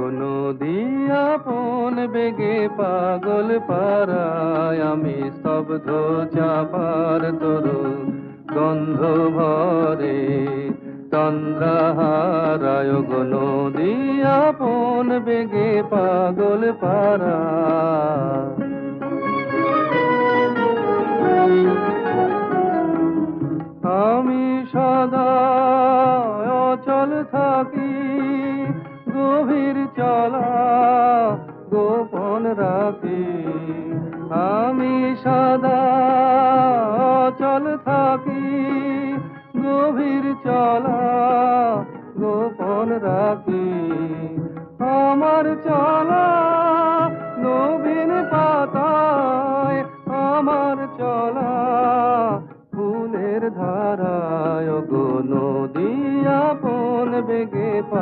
গো নদী আপন বেগে পাগল পারায়, আমি স্তব্ধ চাপার তরু গন্ধ ভরে তন্দ্রাহারায়। গো নদী আপন বেগে পাগল পারায়। আমি সদা অচল থাকি, গভীর চলা গোপন রাখি। আমি সদা অচল থাকি, গভীর চলা গোপন রাখি। আমার চলা নবীন পাতায়, আমার চলা ফুলের ধারায়। গো নদী আপন বেগে